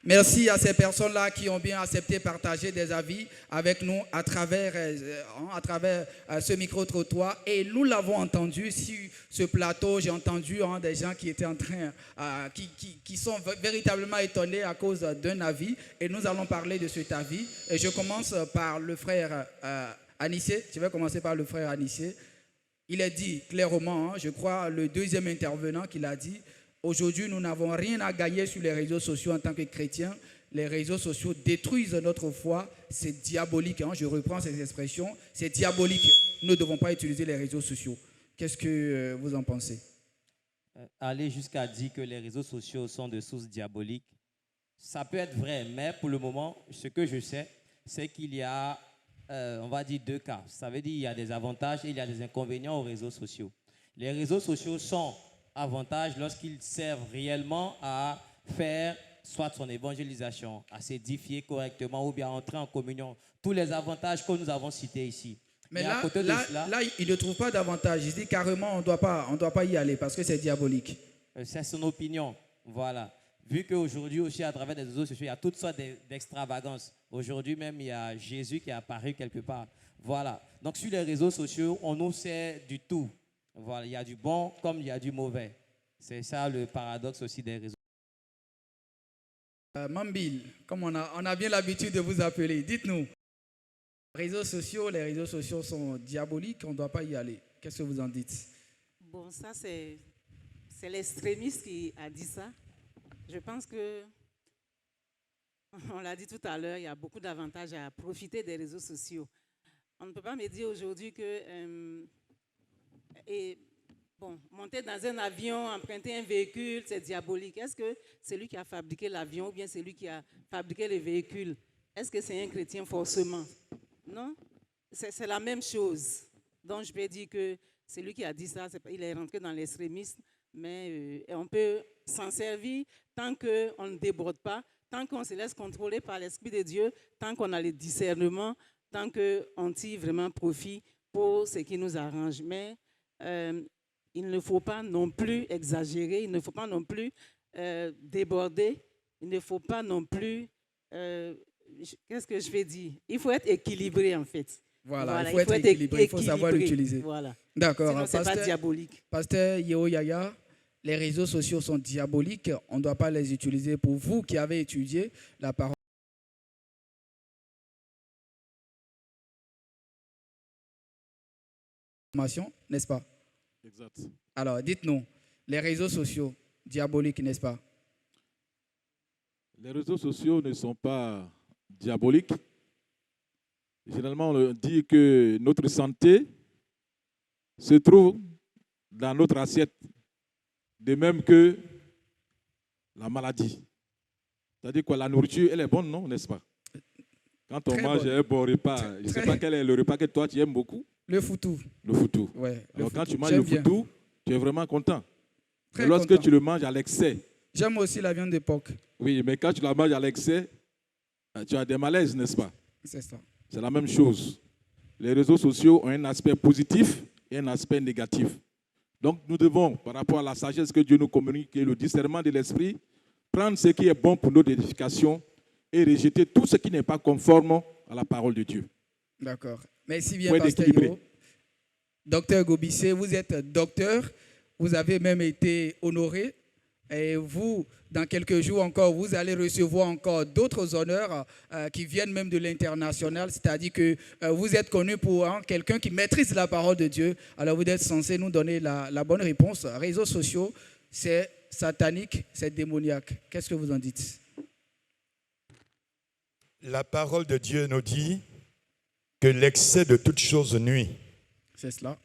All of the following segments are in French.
Merci à ces personnes-là qui ont bien accepté partager des avis avec nous à travers ce micro-trottoir. Et nous l'avons entendu sur ce plateau. J'ai entendu des gens qui étaient en train, qui sont véritablement étonnés à cause d'un avis. Et nous allons parler de cet avis. Et je commence par le frère Anissé. Je vais commencer par le frère Anissé. Il est dit clairement, je crois, le deuxième intervenant qu'il a dit. Aujourd'hui, nous n'avons rien à gagner sur les réseaux sociaux en tant que chrétiens. Les réseaux sociaux détruisent notre foi. C'est diabolique. Je reprends ces expressions. C'est diabolique. Nous ne devons pas utiliser les réseaux sociaux. Qu'est-ce que vous en pensez? Aller jusqu'à dire que les réseaux sociaux sont de sources diaboliques, ça peut être vrai. Mais pour le moment, ce que je sais, c'est qu'il y a, on va dire, deux cas. Ça veut dire qu'il y a des avantages et il y a des inconvénients aux réseaux sociaux. Les réseaux sociaux sont avantage lorsqu'ils servent réellement à faire soit son évangélisation, à s'édifier correctement ou bien à entrer en communion. Tous les avantages que nous avons cités ici. Mais là, il ne trouve pas d'avantage. Il dit carrément on ne doit pas y aller parce que c'est diabolique. C'est son opinion. Voilà. Vu qu'aujourd'hui aussi, à travers les réseaux sociaux, il y a toutes sortes d'extravagances. Aujourd'hui même, il y a Jésus qui est apparu quelque part. Voilà. Donc sur les réseaux sociaux, on nous sert du tout. Voilà, il y a du bon comme il y a du mauvais. C'est ça le paradoxe aussi des réseaux. Mambil, comme on a bien l'habitude de vous appeler, dites-nous. Les réseaux sociaux sont diaboliques, on ne doit pas y aller. Qu'est-ce que vous en dites? Bon, ça c'est l'extrémiste qui a dit ça. Je pense que, on l'a dit tout à l'heure, il y a beaucoup d'avantages à profiter des réseaux sociaux. On ne peut pas me dire aujourd'hui que monter dans un avion, emprunter un véhicule, c'est diabolique. Est-ce que c'est lui qui a fabriqué l'avion ou bien c'est lui qui a fabriqué le véhicule? Est-ce que c'est un chrétien forcément? Non, c'est la même chose. Donc je peux dire que c'est lui qui a dit ça, il est rentré dans l'extrémisme, mais on peut s'en servir tant qu'on ne déborde pas, tant qu'on se laisse contrôler par l'Esprit de Dieu, tant qu'on a le discernement, tant qu'on tire vraiment profit pour ce qui nous arrange. Mais il ne faut pas non plus exagérer, il ne faut pas non plus déborder, il ne faut pas non plus, qu'est-ce que je vais dire? Il faut être équilibré en fait. Voilà, il faut être équilibré, il faut savoir l'utiliser. Voilà. D'accord. Sinon, ce n'est pas diabolique. Pasteur Yeo Yaya, les réseaux sociaux sont diaboliques, on ne doit pas les utiliser. Pour vous qui avez étudié la parole, n'est-ce pas? Exact. Alors, dites-nous, les réseaux sociaux, diaboliques, n'est-ce pas? Les réseaux sociaux ne sont pas diaboliques. Généralement, on dit que notre santé se trouve dans notre assiette, de même que la maladie. C'est-à-dire que la nourriture, elle est bonne, non, n'est-ce pas? Quand on mange un bon repas, je ne sais pas quel est le repas que toi tu aimes beaucoup. Le foutou. Le foutou. Ouais, alors quand tu manges le foutou, tu es vraiment content. Mais lorsque content. tu le manges à l'excès. J'aime aussi la viande d'époque. Oui, mais quand tu la manges à l'excès, tu as des malaises, n'est-ce pas? C'est ça. C'est la même chose. Les réseaux sociaux ont un aspect positif et un aspect négatif. Donc nous devons, par rapport à la sagesse que Dieu nous communique et le discernement de l'esprit, prendre ce qui est bon pour notre édification et rejeter tout ce qui n'est pas conforme à la parole de Dieu. D'accord. Merci bien, Pasteur Hiro. Docteur Gobissé, vous êtes docteur, vous avez même été honoré. Et vous, dans quelques jours encore, vous allez recevoir encore d'autres honneurs qui viennent même de l'international. C'est-à-dire que vous êtes connu pour quelqu'un qui maîtrise la parole de Dieu. Alors vous êtes censé nous donner la bonne réponse. Réseaux sociaux, c'est satanique, c'est démoniaque. Qu'est-ce que vous en dites? La parole de Dieu nous dit que l'excès de toute chose nuit. C'est cela.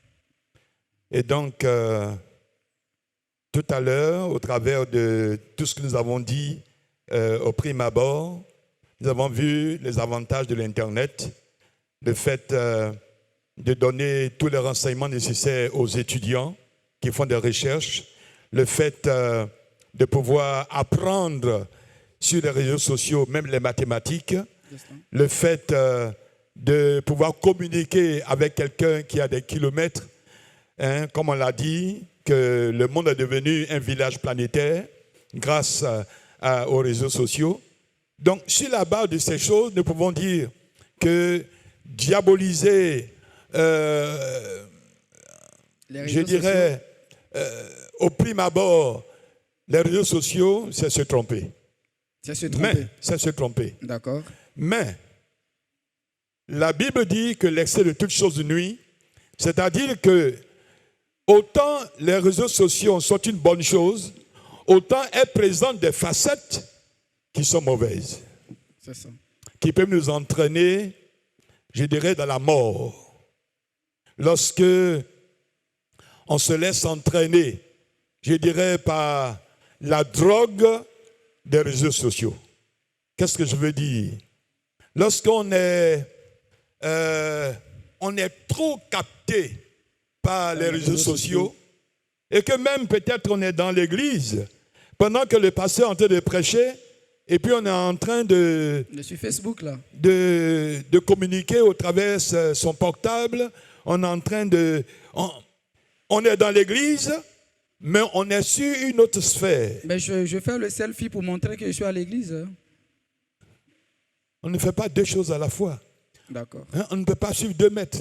Et donc, tout à l'heure, au travers de tout ce que nous avons dit au prime abord, nous avons vu les avantages de l'Internet, le fait de donner tous les renseignements nécessaires aux étudiants qui font des recherches, le fait de pouvoir apprendre sur les réseaux sociaux, même les mathématiques, le fait de pouvoir communiquer avec quelqu'un qui a des kilomètres, comme on l'a dit, que le monde est devenu un village planétaire grâce aux réseaux sociaux. Donc, sur la base de ces choses, nous pouvons dire que diaboliser, je dirais, au prime abord, les réseaux sociaux, c'est se tromper. C'est se tromper. C'est se tromper. D'accord. Mais, la Bible dit que l'excès de toutes choses nuit, c'est-à-dire que autant les réseaux sociaux sont une bonne chose, autant elles présentent des facettes qui sont mauvaises, C'est ça. qui peuvent nous entraîner, je dirais, dans la mort. Lorsque on se laisse entraîner, je dirais, par la drogue des réseaux sociaux. Qu'est-ce que je veux dire? Lorsqu'on est trop capté par les réseaux sociaux et que même peut-être on est dans l'église pendant que le pasteur est en train de prêcher et puis on est en train Je suis Facebook là. de communiquer au travers son portable, on est en train de... On est dans l'église, mais on est sur une autre sphère. Mais je fais le selfie pour montrer que je suis à l'église. Hein. On ne fait pas deux choses à la fois. D'accord. Hein, on ne peut pas suivre 2 mètres.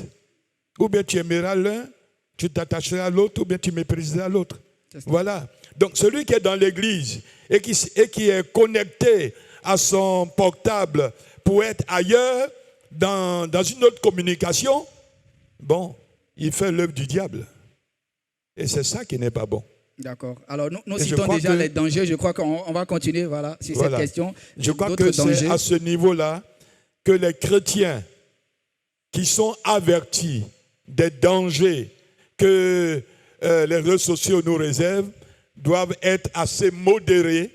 Ou bien tu aimeras l'un, tu t'attacheras à l'autre, ou bien tu mépriseras l'autre. Voilà. Donc celui qui est dans l'église et qui est connecté à son portable pour être ailleurs, dans une autre communication, bon, il fait l'œuvre du diable. Et c'est ça qui n'est pas bon. D'accord. Alors, nous citons déjà les dangers. Je crois qu'on va continuer sur cette question. Je crois que c'est à ce niveau-là que les chrétiens qui sont avertis des dangers que les réseaux sociaux nous réservent doivent être assez modérés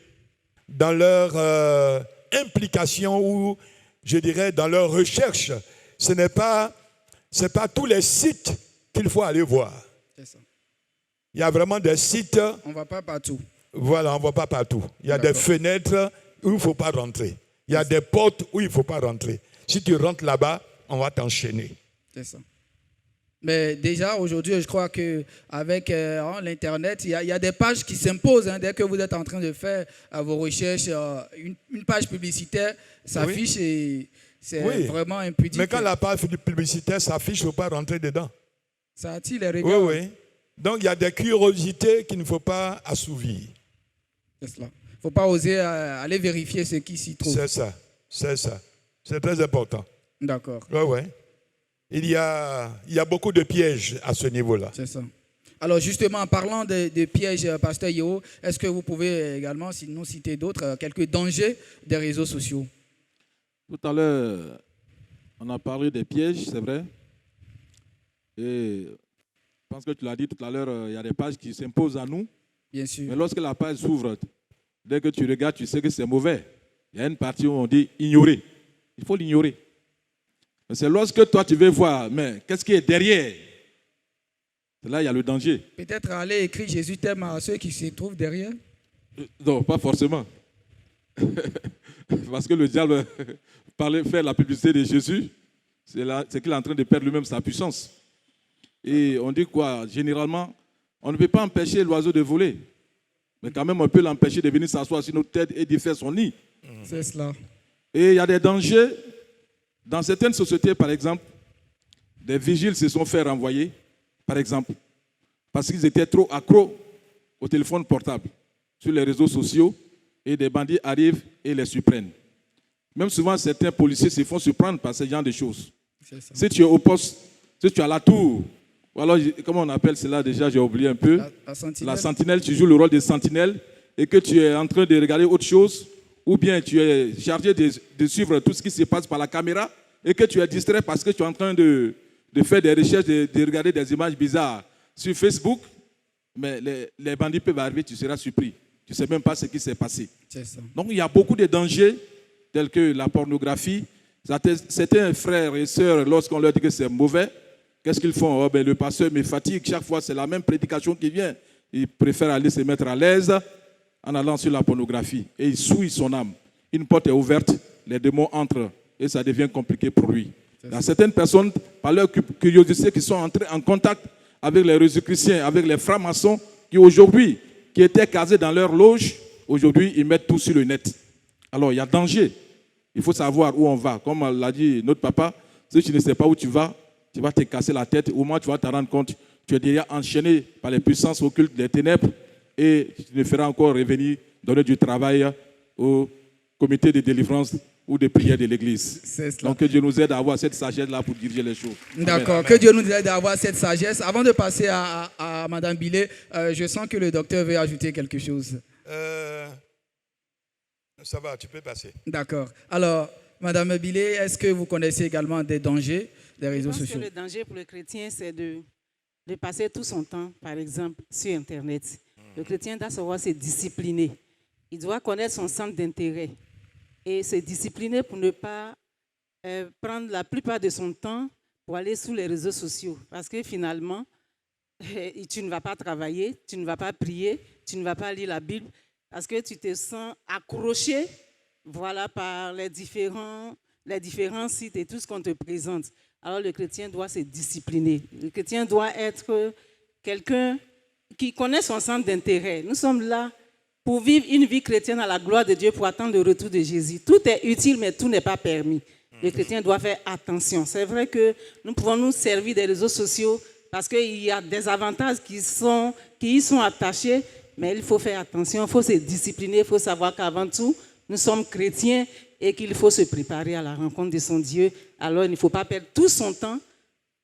dans leur implication ou, je dirais, dans leur recherche. Ce n'est pas tous les sites qu'il faut aller voir. C'est ça. Il y a vraiment des sites. On ne va pas partout. Voilà, on ne va pas partout. Il y a des fenêtres où il ne faut pas rentrer. Il y a des portes où il ne faut pas rentrer. Si tu rentres là-bas, on va t'enchaîner. C'est ça. Mais déjà, aujourd'hui, je crois qu'avec l'Internet, il y a des pages qui s'imposent. Hein, dès que vous êtes en train de faire vos recherches, une page publicitaire s'affiche et c'est vraiment impudique. Mais quand la page publicitaire s'affiche, il ne faut pas rentrer dedans. Ça attire les regards. Oui, oui. Donc, il y a des curiosités qu'il ne faut pas assouvir. C'est cela. Il ne faut pas oser aller vérifier ce qui s'y trouve. C'est ça. C'est ça. C'est très important. D'accord. Oui, oui. Il y a beaucoup de pièges à ce niveau-là. C'est ça. Alors, justement, en parlant de pièges, Pasteur Yeo, est-ce que vous pouvez également nous citer d'autres, quelques dangers des réseaux sociaux? Tout à l'heure, on a parlé des pièges, c'est vrai. Et je pense que tu l'as dit tout à l'heure, il y a des pages qui s'imposent à nous. Bien sûr. Mais lorsque la page s'ouvre, dès que tu regardes, tu sais que c'est mauvais. Il y a une partie où on dit ignorer. Il faut l'ignorer. Mais c'est lorsque toi tu veux voir, mais qu'est-ce qui est derrière? Là, il y a le danger. Peut-être aller écrire Jésus t'aime à ceux qui se trouvent derrière? Non, pas forcément. Parce que le diable fait la publicité de Jésus, c'est qu'il est en train de perdre lui-même sa puissance. Et on dit quoi? Généralement, on ne peut pas empêcher l'oiseau de voler. Mais quand même, on peut l'empêcher de venir s'asseoir sur notre tête et d'y faire son nid. C'est cela. Et il y a des dangers. Dans certaines sociétés, par exemple, des vigiles se sont fait renvoyer, par exemple, parce qu'ils étaient trop accros au téléphone portable, sur les réseaux sociaux, et des bandits arrivent et les surprennent. Même souvent, certains policiers se font surprendre par ce genre de choses. Si tu es au poste, si tu es à la tour, ou alors, comment on appelle cela déjà, j'ai oublié un peu. La sentinelle, tu joues le rôle de sentinelle et que tu es en train de regarder autre chose, ou bien tu es chargé de suivre tout ce qui se passe par la caméra et que tu es distrait parce que tu es en train de faire des recherches, de regarder des images bizarres sur Facebook, mais les bandits peuvent arriver, tu seras surpris. Tu ne sais même pas ce qui s'est passé. C'est ça. Donc il y a beaucoup de dangers tels que la pornographie. Certains frères et sœurs, lorsqu'on leur dit que c'est mauvais, qu'est-ce qu'ils font? Le pasteur me fatigue, chaque fois c'est la même prédication qui vient. Il préfère aller se mettre à l'aise en allant sur la pornographie. Et il souille son âme. Une porte est ouverte, les démons entrent et ça devient compliqué pour lui. Il y a certaines personnes, par leur curiosité, qui sont entrées en contact avec les Rosicruciens, avec les francs-maçons, qui aujourd'hui, qui étaient casés dans leur loge, aujourd'hui, ils mettent tout sur le net. Alors, il y a danger Il faut savoir où on va. Comme l'a dit notre papa, si tu ne sais pas où tu vas te casser la tête. Au moins, tu vas te rendre compte. Tu es déjà enchaîné par les puissances occultes des ténèbres et tu ne feras encore revenir donner du travail au comité de délivrance ou de prière de l'Église. Donc que Dieu nous aide à avoir cette sagesse-là pour diriger les choses. D'accord, que Dieu nous aide à avoir cette sagesse. Avant de passer à Madame Billet, je sens que le docteur veut ajouter quelque chose. Ça va, tu peux passer. D'accord. Alors, Madame Billet, est-ce que vous connaissez également des dangers des réseaux Je pense sociaux? que le danger pour le chrétien, c'est de passer tout son temps, par exemple, sur Internet. Le chrétien doit savoir se discipliner. Il doit connaître son centre d'intérêt et se discipliner pour ne pas prendre la plupart de son temps pour aller sur les réseaux sociaux. Parce que finalement, tu ne vas pas travailler, tu ne vas pas prier, tu ne vas pas lire la Bible, parce que tu te sens accroché, voilà, par les différents sites et tout ce qu'on te présente. Alors le chrétien doit se discipliner. Le chrétien doit être quelqu'un qui connaît son centre d'intérêt. Nous sommes là pour vivre une vie chrétienne à la gloire de Dieu, pour attendre le retour de Jésus. Tout est utile, mais tout n'est pas permis. Le chrétien doit faire attention. C'est vrai que nous pouvons nous servir des réseaux sociaux parce qu'il y a des avantages qui y sont attachés, mais il faut faire attention, il faut se discipliner, il faut savoir qu'avant tout, nous sommes chrétiens et qu'il faut se préparer à la rencontre de son Dieu. Alors, il ne faut pas perdre tout son temps,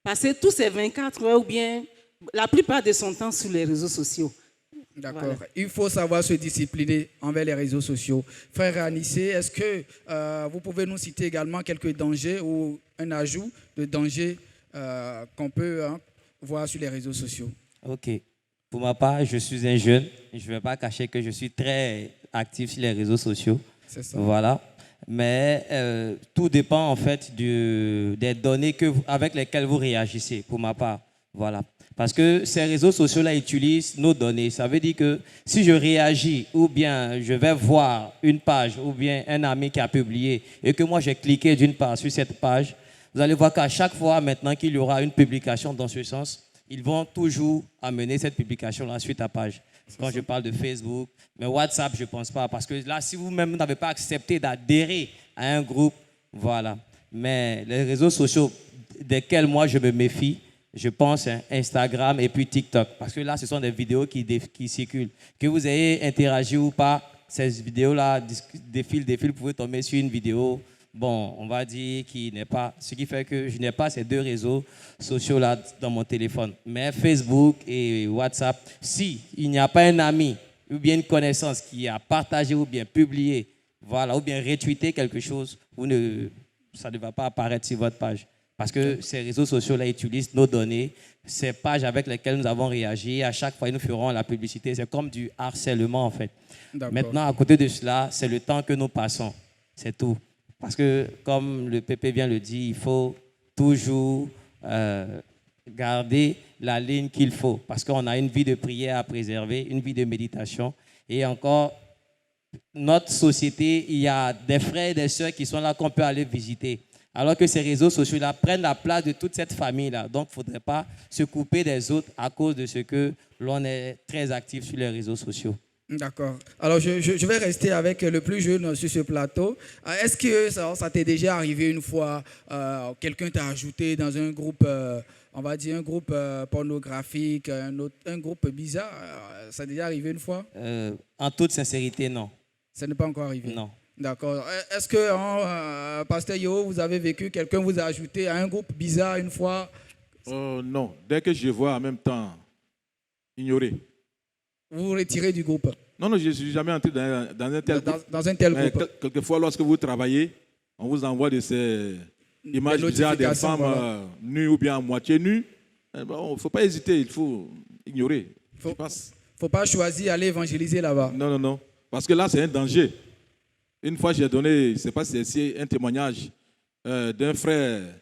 passer tous ces 24 heures ou bien la plupart de son temps sur les réseaux sociaux. D'accord. Voilà. Il faut savoir se discipliner envers les réseaux sociaux. Frère Anissé, est-ce que vous pouvez nous citer également quelques dangers ou un ajout de dangers qu'on peut voir sur les réseaux sociaux? Ok. Pour ma part, je suis un jeune. Je ne vais pas cacher que je suis très actif sur les réseaux sociaux. C'est ça. Voilà. Mais tout dépend en fait des données avec lesquelles vous réagissez, pour ma part. Voilà. Parce que ces réseaux sociaux-là utilisent nos données. Ça veut dire que si je réagis ou bien je vais voir une page ou bien un ami qui a publié et que moi j'ai cliqué d'une part sur cette page, vous allez voir qu'à chaque fois maintenant qu'il y aura une publication dans ce sens, ils vont toujours amener cette publication-là sur ta page. Quand je parle de Facebook, mais WhatsApp, je ne pense pas. Parce que là, si vous-même n'avez pas accepté d'adhérer à un groupe, voilà. Mais les réseaux sociaux desquels moi je me méfie, je pense Instagram et puis TikTok. Parce que là, ce sont des vidéos qui circulent. Que vous ayez interagi ou pas, ces vidéos-là défilent, vous pouvez tomber sur une vidéo, bon, on va dire, qui n'est pas... Ce qui fait que je n'ai pas ces deux réseaux sociaux-là dans mon téléphone. Mais Facebook et WhatsApp, si il n'y a pas un ami ou bien une connaissance qui a partagé ou bien publié, voilà, ou bien retweeté quelque chose, ça ne va pas apparaître sur votre page. Parce que ces réseaux sociaux-là utilisent nos données, ces pages avec lesquelles nous avons réagi. À chaque fois, nous ferons la publicité. C'est comme du harcèlement, en fait. Maintenant, à côté de cela, c'est le temps que nous passons. C'est tout. Parce que, comme le PP vient le dire, il faut toujours garder la ligne qu'il faut. Parce qu'on a une vie de prière à préserver, une vie de méditation. Et encore, notre société, il y a des frères et des sœurs qui sont là qu'on peut aller visiter. Alors que ces réseaux sociaux-là prennent la place de toute cette famille-là. Donc, il ne faudrait pas se couper des autres à cause de ce que l'on est très actif sur les réseaux sociaux. D'accord. Alors, je vais rester avec le plus jeune sur ce plateau. Est-ce que ça t'est déjà arrivé une fois, quelqu'un t'a ajouté dans un groupe, on va dire un groupe pornographique, un groupe bizarre? Ça t'est déjà arrivé une fois? En toute sincérité, non. Ça n'est pas encore arrivé? Non. D'accord. Est-ce que, Pasteur Yo, vous avez vécu, quelqu'un vous a ajouté à un groupe bizarre une fois? Non. Dès que je vois en même temps, ignorer. Vous vous retirez du groupe? Non, je ne suis jamais entré dans un tel groupe. Dans un tel groupe. Quelquefois, lorsque vous travaillez, on vous envoie de ces images bizarres des femmes voilà, nues ou bien à moitié nues. Il ne faut pas hésiter, il faut ignorer. Il ne faut pas choisir d'aller évangéliser là-bas. Non. Parce que là, c'est un danger. Une fois, j'ai donné, je ne sais pas si c'est un témoignage d'un frère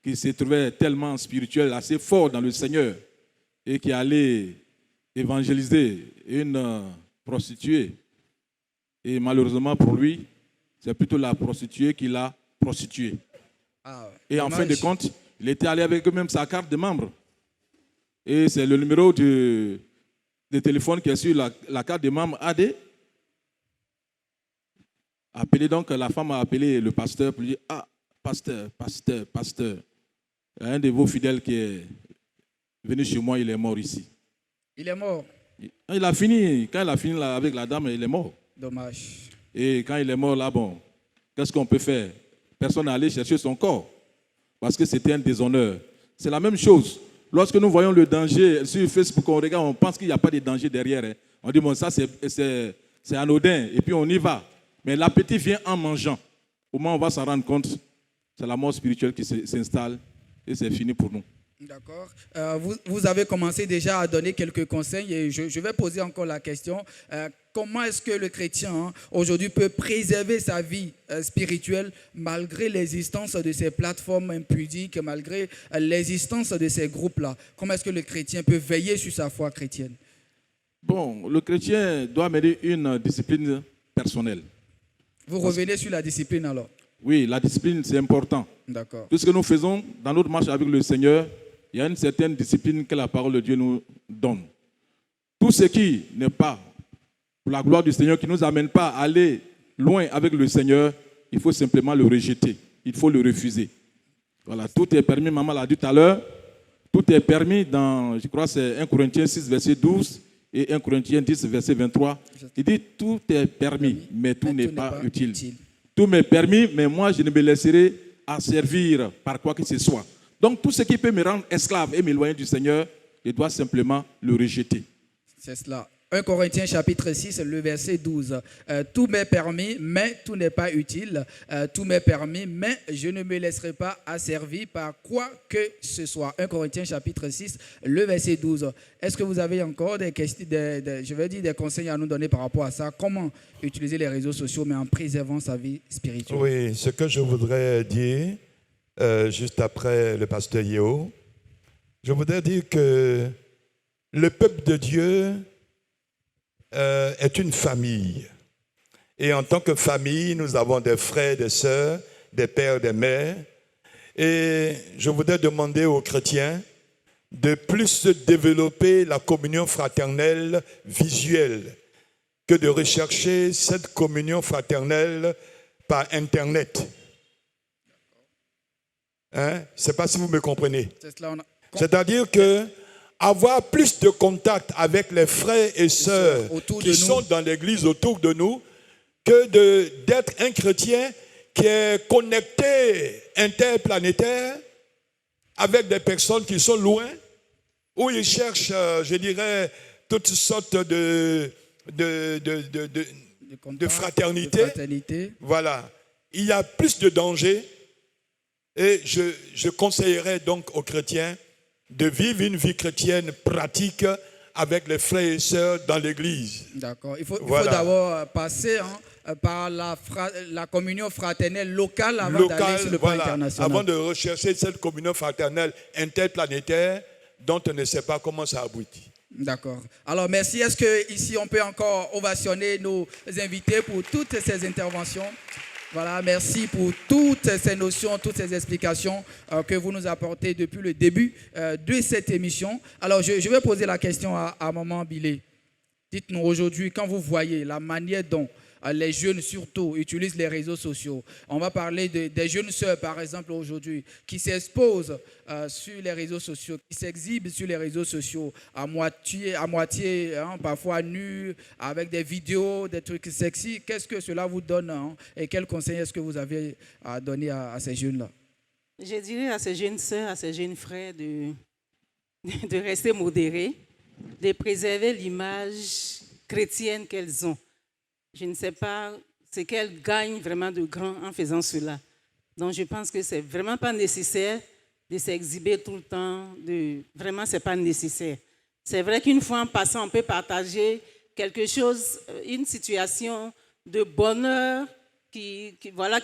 qui se trouvait tellement spirituel, assez fort dans le Seigneur et qui allait évangéliser une prostituée. Et malheureusement pour lui, c'est plutôt la prostituée qui l'a prostituée. Et en fin de compte, il était allé avec même sa carte de membre. Et c'est le numéro de téléphone qui est sur la carte de membre AD. appelé, donc la femme a appelé le pasteur pour lui dire, ah, pasteur, pasteur, pasteur, il y a un de vos fidèles qui est venu chez moi, il est mort ici. Il est mort. Quand il a fini là, avec la dame, il est mort. Dommage. Et quand il est mort là, bon, qu'est-ce qu'on peut faire? Personne n'est allé chercher son corps parce que c'était un déshonneur. C'est la même chose. Lorsque nous voyons le danger sur Facebook, on regarde, on pense qu'il n'y a pas de danger derrière. Hein. On dit, bon, ça c'est anodin, et puis on y va. Mais l'appétit vient en mangeant. Au moment où on va s'en rendre compte, c'est la mort spirituelle qui s'installe et c'est fini pour nous. D'accord. Vous avez commencé déjà à donner quelques conseils et je vais poser encore la question. Comment est-ce que le chrétien aujourd'hui peut préserver sa vie spirituelle malgré l'existence de ces plateformes impudiques, malgré l'existence de ces groupes-là? Comment est-ce que le chrétien peut veiller sur sa foi chrétienne? Bon, le chrétien doit mener une discipline personnelle. Vous revenez sur la discipline alors? Oui, la discipline, c'est important. D'accord. Tout ce que nous faisons dans notre marche avec le Seigneur, il y a une certaine discipline que la parole de Dieu nous donne. Tout ce qui n'est pas pour la gloire du Seigneur, qui ne nous amène pas à aller loin avec le Seigneur, il faut simplement le rejeter. Il faut le refuser. Voilà, tout est permis, maman l'a dit tout à l'heure. Tout est permis dans, je crois, c'est 1 Corinthiens 6, verset 12 et 1 Corinthiens 10, verset 23. Il dit, tout est permis, mais tout n'est pas utile. Tout m'est permis, mais moi, je ne me laisserai asservir par quoi que ce soit. Donc, tout ce qui peut me rendre esclave et m'éloigner du Seigneur, je dois simplement le rejeter. C'est cela. 1 Corinthiens chapitre 6, le verset 12. Tout m'est permis, mais tout n'est pas utile. Tout m'est permis, mais je ne me laisserai pas asservir par quoi que ce soit. 1 Corinthiens chapitre 6, le verset 12. Est-ce que vous avez encore des questions, des conseils à nous donner par rapport à ça? Comment utiliser les réseaux sociaux, mais en préservant sa vie spirituelle? Oui, ce que je voudrais dire, juste après le pasteur Yeo, je voudrais dire que le peuple de Dieu est une famille. Et en tant que famille, nous avons des frères, des sœurs, des pères, des mères. Et je voudrais demander aux chrétiens de plus développer la communion fraternelle visuelle que de rechercher cette communion fraternelle par Internet. Hein? Je ne sais pas si vous me comprenez. C'est-à-dire que avoir plus de contact avec les frères et sœurs qui sont dans l'église autour de nous que d'être un chrétien qui est connecté interplanétaire avec des personnes qui sont loin, où ils cherchent, je dirais, toutes sortes de fraternité. Voilà. Il y a plus de danger et je conseillerais donc aux chrétiens de vivre une vie chrétienne pratique avec les frères et sœurs dans l'église. D'accord. Il faut d'abord passer par la communion fraternelle locale avant d'aller sur le plan international. Avant de rechercher cette communion fraternelle interplanétaire dont on ne sait pas comment ça aboutit. D'accord. Alors merci. Est-ce qu'ici on peut encore ovationner nos invités pour toutes ces interventions? Voilà, merci pour toutes ces notions, toutes ces explications que vous nous apportez depuis le début de cette émission. Alors, je vais poser la question à Maman Bilé. Dites-nous aujourd'hui, quand vous voyez la manière dont les jeunes surtout utilisent les réseaux sociaux, on va parler des jeunes sœurs, par exemple, aujourd'hui, qui s'exposent sur les réseaux sociaux, qui s'exhibent sur les réseaux sociaux à moitié parfois nues, avec des vidéos, des trucs sexy. Qu'est-ce que cela vous donne et quels conseils est-ce que vous avez à donner à ces jeunes-là? Je dirais à ces jeunes sœurs, à ces jeunes frères de rester modérés, de préserver l'image chrétienne qu'elles ont. Je ne sais pas ce qu'elles gagnent vraiment de grand en faisant cela. Donc, je pense que ce n'est vraiment pas nécessaire de s'exhiber tout le temps. Vraiment, ce n'est pas nécessaire. C'est vrai qu'une fois en passant, on peut partager quelque chose, une situation de bonheur qui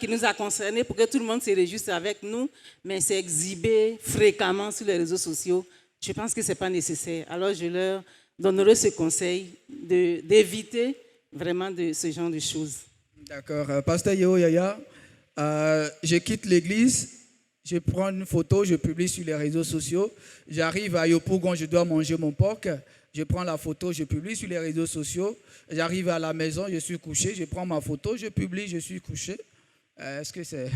nous a concernés pour que tout le monde se réjouisse avec nous, mais s'exhiber fréquemment sur les réseaux sociaux, je pense que ce n'est pas nécessaire. Alors, je leur donnerai ce conseil d'éviter vraiment de ce genre de choses. D'accord. Pasteur Yeo Yaya, je quitte l'église, je prends une photo, je publie sur les réseaux sociaux. J'arrive à Yopougon, je dois manger mon porc. je prends la photo, je publie sur les réseaux sociaux. J'arrive à la maison, je suis couché, je prends ma photo, je publie, je suis couché. Est-ce que c'est...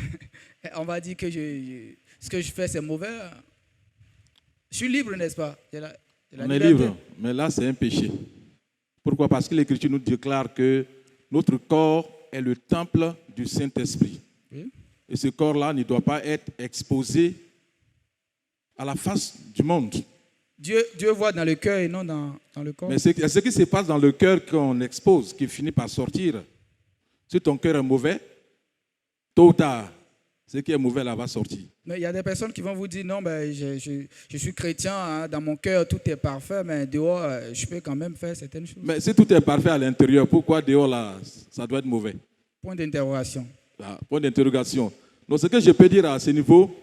On va dire que ce que je fais, c'est mauvais. Je suis libre, n'est-ce pas? On est libre, mais là, c'est un péché. Pourquoi? Parce que l'Écriture nous déclare que notre corps est le temple du Saint-Esprit. Oui. Et ce corps-là ne doit pas être exposé à la face du monde. Dieu voit dans le cœur et non dans le corps. Mais c'est ce qui se passe dans le cœur qu'on expose qui finit par sortir. Si ton cœur est mauvais, tôt ou tard, ce qui est mauvais là va sortir. Mais il y a des personnes qui vont vous dire, non, ben, je suis chrétien, hein, dans mon cœur tout est parfait, mais dehors, je peux quand même faire certaines choses. Mais si tout est parfait à l'intérieur, pourquoi dehors là, ça doit être mauvais? Point d'interrogation. Ah, point d'interrogation. Donc ce que je peux dire à ce niveau,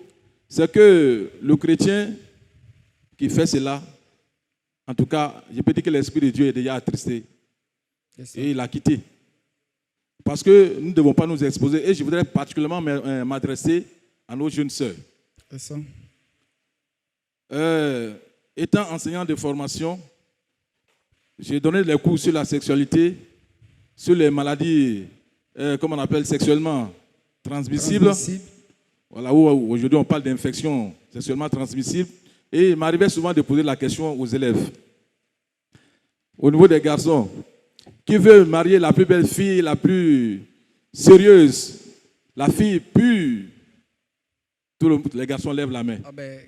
c'est que le chrétien qui fait cela, en tout cas, je peux dire que l'Esprit de Dieu est déjà attristé et il a quitté. Parce que nous ne devons pas nous exposer. Et je voudrais particulièrement m'adresser à nos jeunes sœurs. C'est ça. Étant enseignant de formation, j'ai donné des cours sur la sexualité, sur les maladies, comment on appelle, sexuellement transmissibles. Voilà, où aujourd'hui on parle d'infections sexuellement transmissibles. Et il m'arrivait souvent de poser la question aux élèves. Au niveau des garçons, qui veut marier la plus belle fille, la plus sérieuse, la fille pure? Les garçons lèvent la main. Ah ben,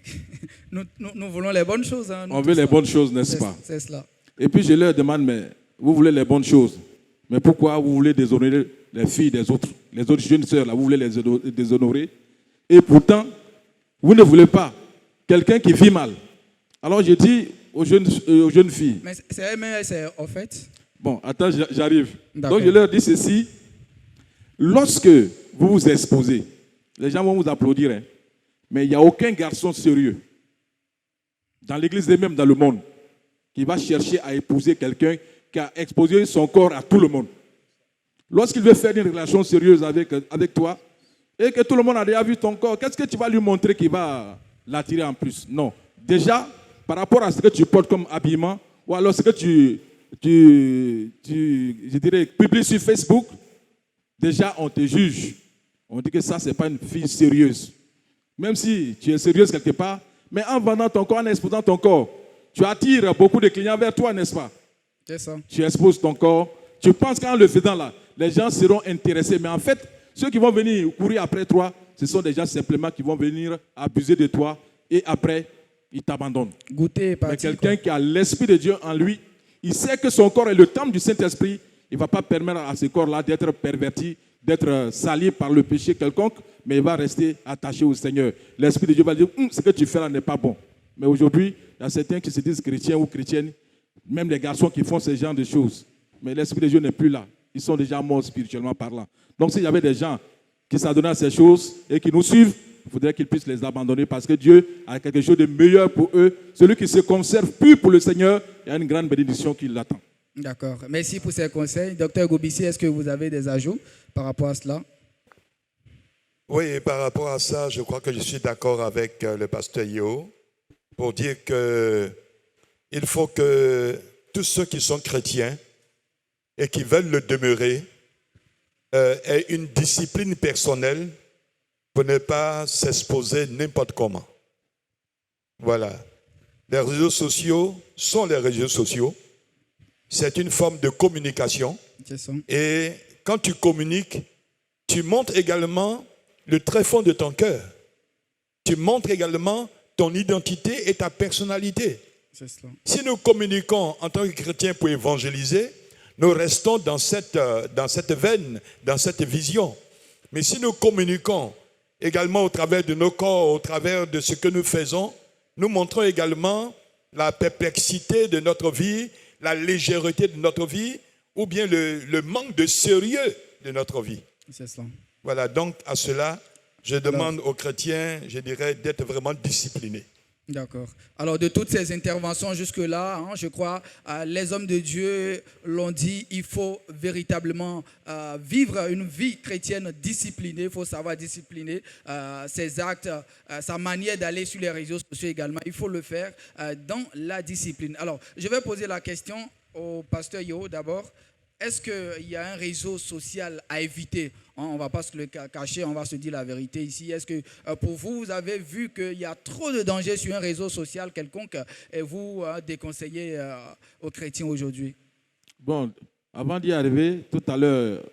nous voulons les bonnes choses. Hein, on veut les bonnes choses, n'est-ce pas? C'est cela. Et puis je leur demande, mais vous voulez les bonnes choses, mais pourquoi vous voulez déshonorer les filles des autres, les autres jeunes sœurs, là, vous voulez les déshonorer? Et pourtant, vous ne voulez pas quelqu'un qui vit mal. Alors je dis aux jeunes filles. Mais c'est MRS en fait. Bon, attends, j'arrive. Donc je leur dis ceci. Lorsque vous vous exposez, les gens vont vous applaudir, hein, mais il n'y a aucun garçon sérieux dans l'église et même dans le monde qui va chercher à épouser quelqu'un qui a exposé son corps à tout le monde. Lorsqu'il veut faire une relation sérieuse avec toi et que tout le monde a déjà vu ton corps, qu'est-ce que tu vas lui montrer qui va l'attirer en plus? Non. Déjà, par rapport à ce que tu portes comme habillement, ou alors ce que tu je dirais, publies sur Facebook, déjà on te juge. On dit que ça, ce n'est pas une fille sérieuse. Même si tu es sérieuse quelque part, mais en vendant ton corps, en exposant ton corps, tu attires beaucoup de clients vers toi, n'est-ce pas? C'est ça. Tu exposes ton corps. Tu penses qu'en le faisant là, les gens seront intéressés. Mais en fait, ceux qui vont venir courir après toi, ce sont des gens simplement qui vont venir abuser de toi et après, ils t'abandonnent. Goûter, mais quelqu'un qui a l'Esprit de Dieu en lui, il sait que son corps est le temple du Saint-Esprit. Il ne va pas permettre à ce corps-là d'être perverti, d'être sali par le péché quelconque, mais il va rester attaché au Seigneur. L'Esprit de Dieu va dire, ce que tu fais là n'est pas bon. Mais aujourd'hui, il y a certains qui se disent chrétiens ou chrétiennes, même les garçons qui font ce genre de choses. Mais l'Esprit de Dieu n'est plus là. Ils sont déjà morts spirituellement parlant. Donc s'il y avait des gens qui s'adonnaient à ces choses et qui nous suivent, il faudrait qu'ils puissent les abandonner parce que Dieu a quelque chose de meilleur pour eux. Celui qui se conserve pur pour le Seigneur, il y a une grande bénédiction qui l'attend. D'accord. Merci pour ces conseils. Docteur Gobissi, est-ce que vous avez des ajouts par rapport à cela? Oui, par rapport à ça, je crois que je suis d'accord avec le pasteur Yo pour dire qu'il faut que tous ceux qui sont chrétiens et qui veulent le demeurer aient une discipline personnelle pour ne pas s'exposer n'importe comment. Voilà. Les réseaux sociaux sont les réseaux sociaux. C'est une forme de communication. Et quand tu communiques, tu montres également le tréfonds de ton cœur. Tu montres également ton identité et ta personnalité. C'est cela. Si nous communiquons en tant que chrétiens pour évangéliser, nous restons dans cette veine, dans cette vision. Mais si nous communiquons également au travers de nos corps, au travers de ce que nous faisons, nous montrons également la perplexité de notre vie, la légèreté de notre vie, ou bien le manque de sérieux de notre vie. C'est cela. Voilà, donc à cela, je demande aux chrétiens, je dirais, d'être vraiment disciplinés. D'accord. Alors, de toutes ces interventions jusque-là, hein, je crois, les hommes de Dieu l'ont dit, il faut véritablement vivre une vie chrétienne disciplinée. Il faut savoir discipliner ses actes, sa manière d'aller sur les réseaux sociaux également. Il faut le faire dans la discipline. Alors, je vais poser la question au pasteur Yo d'abord. Est-ce qu'il y a un réseau social à éviter? On ne va pas se le cacher, on va se dire la vérité ici. Est-ce que pour vous, vous avez vu qu'il y a trop de dangers sur un réseau social quelconque et vous déconseillez aux chrétiens aujourd'hui? Bon, avant d'y arriver, tout à l'heure,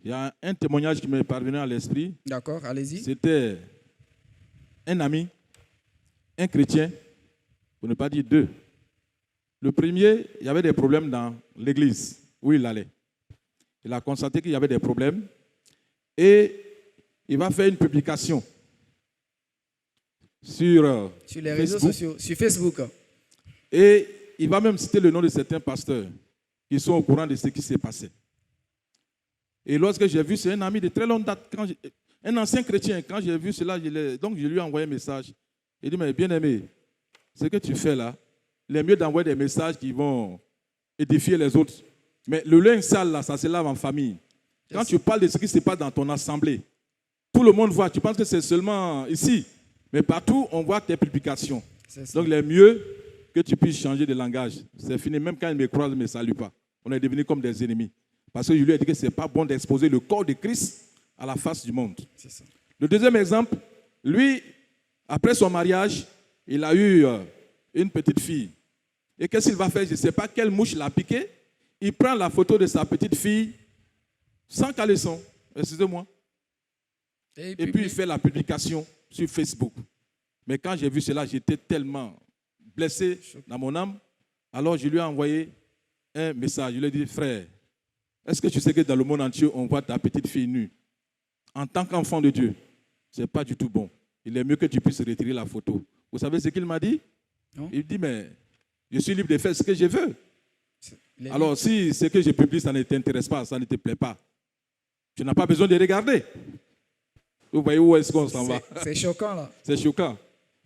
il y a un témoignage qui m'est parvenu à l'esprit. D'accord, allez-y. C'était un ami, un chrétien, pour ne pas dire deux. Le premier, il y avait des problèmes dans l'église où il allait. Il a constaté qu'il y avait des problèmes et il va faire une publication sur les réseaux Facebook. sociaux, sur Facebook. Et il va même citer le nom de certains pasteurs qui sont au courant de ce qui s'est passé. Et lorsque j'ai vu, c'est un ami de très longue date, un ancien chrétien, quand j'ai vu cela, donc je lui ai envoyé un message. Il dit, mais bien-aimé, ce que tu fais là, il est mieux d'envoyer des messages qui vont édifier les autres. Mais le linge sale, là, ça se lave en famille. Quand tu parles de ce qui se passe dans ton assemblée, tout le monde voit. Tu penses que c'est seulement ici. Mais partout, on voit tes publications. Donc, il est mieux que tu puisses changer de langage. C'est fini. Même quand il me croise, il ne me salue pas. On est devenus comme des ennemis. Parce que je lui ai dit que ce n'est pas bon d'exposer le corps de Christ à la face du monde. C'est ça. Le deuxième exemple, lui, après son mariage, il a eu une petite fille. Et qu'est-ce qu'il va faire? Je ne sais pas quelle mouche l'a piqué. Il prend la photo de sa petite fille sans caleçon, excusez-moi. Et puis il fait la publication sur Facebook. Mais quand j'ai vu cela, j'étais tellement blessé dans mon âme. Alors je lui ai envoyé un message. Je lui ai dit, frère, est-ce que tu sais que dans le monde entier, on voit ta petite fille nue? En tant qu'enfant de Dieu, ce n'est pas du tout bon. Il est mieux que tu puisses retirer la photo. Vous savez ce qu'il m'a dit? Non. Il dit, mais je suis libre de faire ce que je veux. Alors, si ce que je publie, ça ne t'intéresse pas, ça ne te plaît pas, tu n'as pas besoin de regarder. Vous voyez où est-ce qu'on s'en va? C'est choquant, là. C'est choquant.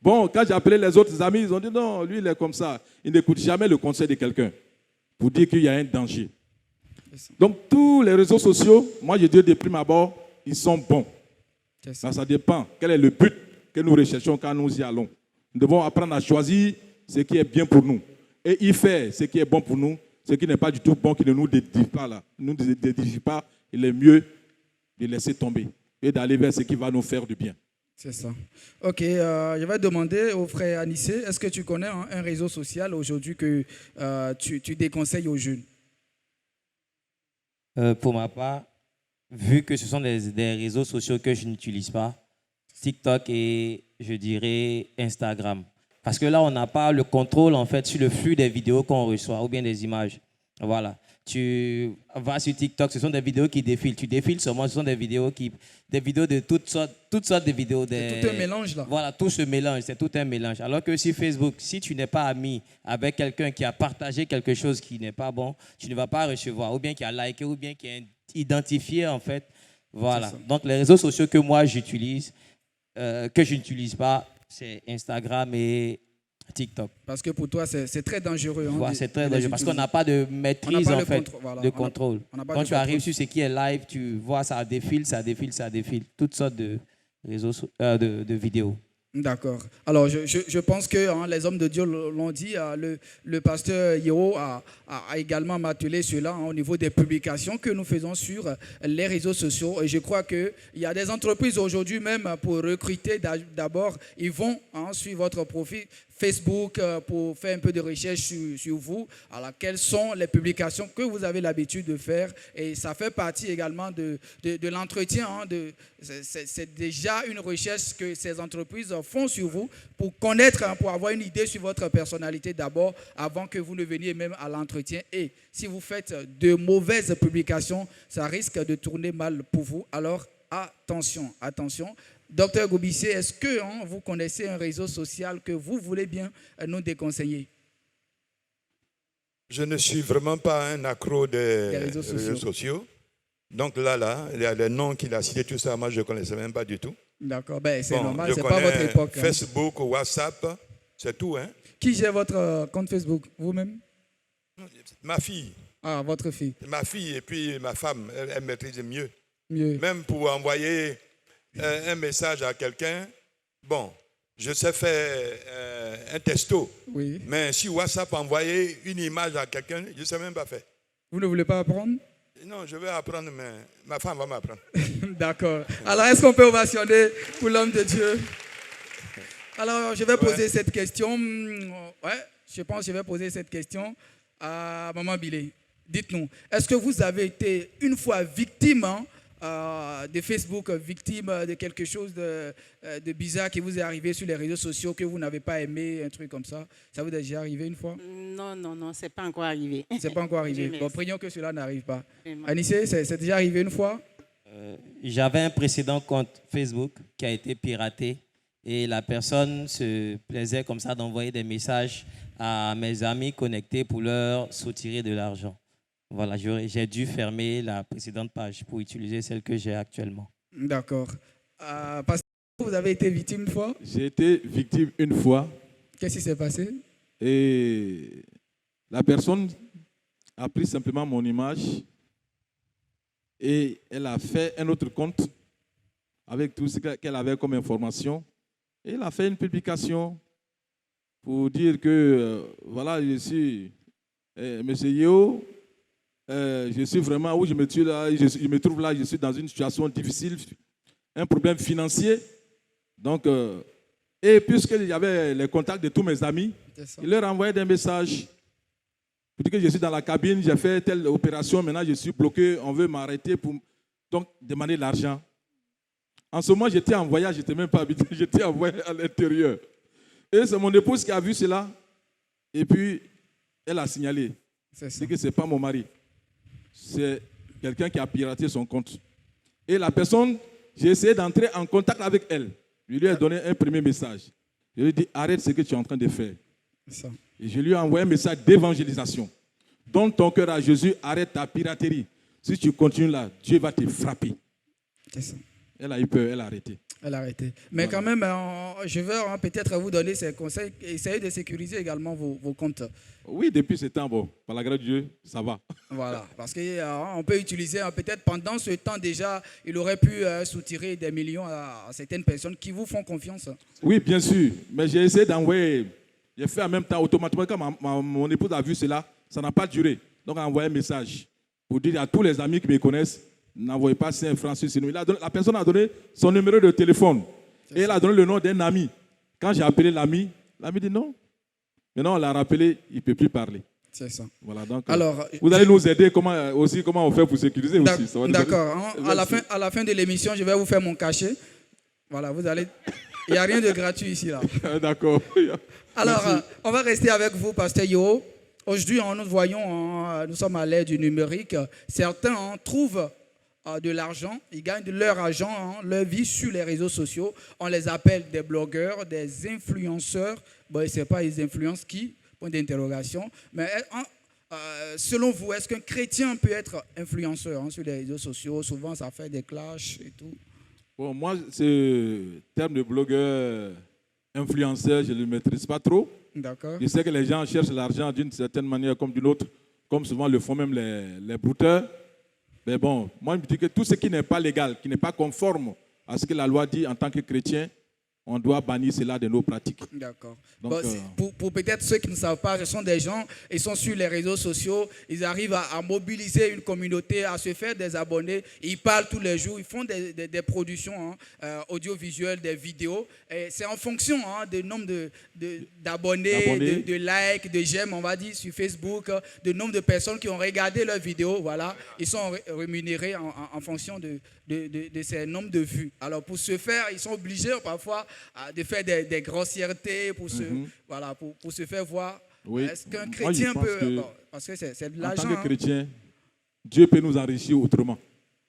Bon, quand j'ai appelé les autres amis, ils ont dit non, lui, il est comme ça. Il n'écoute jamais le conseil de quelqu'un pour dire qu'il y a un danger. Donc, tous les réseaux sociaux, moi, je dis de prime abord, ils sont bons. Ça dépend. Quel est le but que nous recherchons quand nous y allons? Nous devons apprendre à choisir ce qui est bien pour nous et y faire ce qui est bon pour nous. Ce qui n'est pas du tout bon, qui ne nous dédifie pas là, nous dédifie pas, il est mieux de laisser tomber et d'aller vers ce qui va nous faire du bien. C'est ça. Ok, je vais demander au frère Anissé, est-ce que tu connais un réseau social aujourd'hui que tu déconseilles aux jeunes? Pour ma part, vu que ce sont des réseaux sociaux que je n'utilise pas, TikTok et je dirais Instagram. Parce que là, on n'a pas le contrôle en fait sur le flux des vidéos qu'on reçoit ou bien des images. Voilà. Tu vas sur TikTok, ce sont des vidéos qui défilent. Tu défiles seulement, ce sont des vidéos de toutes sortes de vidéos. C'est tout un mélange là. Voilà, tout se mélange, c'est tout un mélange. Alors que sur Facebook, si tu n'es pas ami avec quelqu'un qui a partagé quelque chose qui n'est pas bon, tu ne vas pas recevoir, ou bien qui a liké, ou bien qui a identifié en fait. Voilà. Donc les réseaux sociaux que moi j'utilise, que je n'utilise pas, c'est Instagram et TikTok. Parce que pour toi, c'est très dangereux. Hein, ouais, c'est très dangereux parce qu'on n'a pas de maîtrise, en fait, de contrôle. Quand tu arrives sur ce qui est live, tu vois, ça défile. Toutes sortes de réseaux, de vidéos. D'accord. Alors, je pense que les hommes de Dieu l'ont dit. Le pasteur Yeo a également martelé cela au niveau des publications que nous faisons sur les réseaux sociaux. Et je crois qu'il y a des entreprises aujourd'hui même pour recruter. D'abord, ils vont suivre votre profil Facebook pour faire un peu de recherche sur vous. Alors, quelles sont les publications que vous avez l'habitude de faire? Et ça fait partie également de l'entretien. C'est déjà une recherche que ces entreprises font sur vous pour connaître, pour avoir une idée sur votre personnalité d'abord, avant que vous ne veniez même à l'entretien. Et si vous faites de mauvaises publications, ça risque de tourner mal pour vous. Alors, attention, attention. Docteur Goubissé, est-ce que vous connaissez un réseau social que vous voulez bien nous déconseiller? Je ne suis vraiment pas un accro des réseaux sociaux. Donc là, il y a les noms qu'il a cités, tout ça, moi je ne connaissais même pas du tout. D'accord, c'est normal, ce n'est pas votre époque. Facebook, WhatsApp, C'est tout, hein. Qui gère votre compte Facebook? Vous-même? Ma fille. Ah, votre fille. Ma fille et puis ma femme, elle maîtrise mieux. Mieux. Même pour envoyer un message à quelqu'un, bon, je sais faire un texto. Oui. Mais si WhatsApp envoyer une image à quelqu'un, je ne sais même pas faire. Vous ne voulez pas apprendre? Non, je vais apprendre, mais ma femme va m'apprendre. D'accord. Alors, est-ce qu'on peut ovationner pour l'homme de Dieu? Alors, je vais poser cette question. Ouais, je pense que je vais poser cette question à Maman Bilé. Dites-nous, est-ce que vous avez été une fois victime de Facebook, victime de quelque chose de bizarre qui vous est arrivé sur les réseaux sociaux que vous n'avez pas aimé, un truc comme ça? Ça vous est déjà arrivé une fois? Non, c'est pas encore arrivé. C'est pas encore arrivé. Dieu Bon, merci. prions que cela n'arrive pas. Vraiment. Anissé, c'est déjà arrivé une fois? J'avais un précédent compte Facebook qui a été piraté et la personne se plaisait comme ça d'envoyer des messages à mes amis connectés pour leur soutirer de l'argent. Voilà, j'ai dû fermer la précédente page pour utiliser celle que j'ai actuellement. D'accord. Pasteur, vous avez été victime une fois? J'ai été victime une fois Qu'est-ce qui s'est passé? et la personne a pris simplement mon image et elle a fait un autre compte avec tout ce qu'elle avait comme information. Et elle a fait une publication pour dire que, voilà, je suis Monsieur Yeo, je suis vraiment où je me trouve là, je me trouve là, je suis dans une situation difficile, un problème financier. Donc, et puisque j'avais les contacts de tous mes amis, il leur envoyait des messages. Pour dire que je suis dans la cabine, j'ai fait telle opération, maintenant je suis bloqué, on veut m'arrêter pour donc demander de l'argent. En ce moment, j'étais en voyage, je n'étais même pas habité, j'étais en voyage à l'intérieur. Et c'est mon épouse qui a vu cela. Et puis, elle a signalé. C'est que ce n'est pas mon mari. C'est quelqu'un qui a piraté son compte. Et la personne, j'ai essayé d'entrer en contact avec elle. Je lui ai donné un premier message. Je lui ai dit, arrête ce que tu es en train de faire. Et je lui ai envoyé un message d'évangélisation. Donne ton cœur à Jésus, arrête ta piraterie. Si tu continues là, Dieu va te frapper. C'est ça. Elle a eu peur, elle a arrêté. Elle a arrêté. Mais quand même, je veux peut-être vous donner ces conseils. Essayez de sécuriser également vos comptes. Oui, depuis ce temps, bon, par la grâce de Dieu, ça va. Voilà, parce qu'on peut utiliser, peut-être pendant ce temps déjà, il aurait pu soutirer des millions à certaines personnes qui vous font confiance. Oui, bien sûr. Mais j'ai essayé d'envoyer, j'ai fait en même temps automatiquement, quand mon épouse a vu cela, ça n'a pas duré. Donc, elle a envoyé un message pour dire à tous les amis qui me connaissent, n'envoyez pas 5 francs sur ce numéro. La personne a donné son numéro de téléphone. Et elle a donné le nom d'un ami. Quand j'ai appelé l'ami dit non. Maintenant, on l'a rappelé, il ne peut plus parler. C'est ça. Voilà, donc, alors, vous allez nous aider comment on fait pour sécuriser aussi. D'accord. À la fin de l'émission, je vais vous faire mon cachet. Voilà, vous allez... Il n'y a rien de gratuit ici. Là. D'accord. Alors, on va rester avec vous, Pasteur Yo. Aujourd'hui, nous voyons, nous sommes à l'ère du numérique. Certains trouvent de l'argent, ils gagnent de leur argent, leur vie sur les réseaux sociaux. On les appelle des blogueurs, des influenceurs. Bon, ce n'est pas ils influencent qui? Point d'interrogation. Mais selon vous, est-ce qu'un chrétien peut être influenceur sur les réseaux sociaux? Souvent, ça fait des clashs et tout. Bon, moi, ce terme de blogueur, influenceur, je ne le maîtrise pas trop. D'accord. Je sais que les gens cherchent l'argent d'une certaine manière comme d'une autre, comme souvent le font même les brouteurs. Mais bon, moi, je me dis que tout ce qui n'est pas légal, qui n'est pas conforme à ce que la loi dit en tant que chrétien, on doit bannir cela de nos pratiques. D'accord. Donc, pour peut-être ceux qui ne savent pas, ce sont des gens, ils sont sur les réseaux sociaux, ils arrivent à mobiliser une communauté, à se faire des abonnés, ils parlent tous les jours, ils font des productions audiovisuelles, des vidéos. C'est en fonction du nombre d'abonnés, de likes, de j'aime, on va dire, sur Facebook, du nombre de personnes qui ont regardé leurs vidéos. Voilà, ils sont rémunérés en fonction de ces nombres de vues. Alors pour ce faire, ils sont obligés parfois de faire des grossièretés pour se faire voir. Oui. Est-ce qu'un chrétien peut... parce que c'est de l'argent. En tant que chrétien, Dieu peut nous enrichir autrement.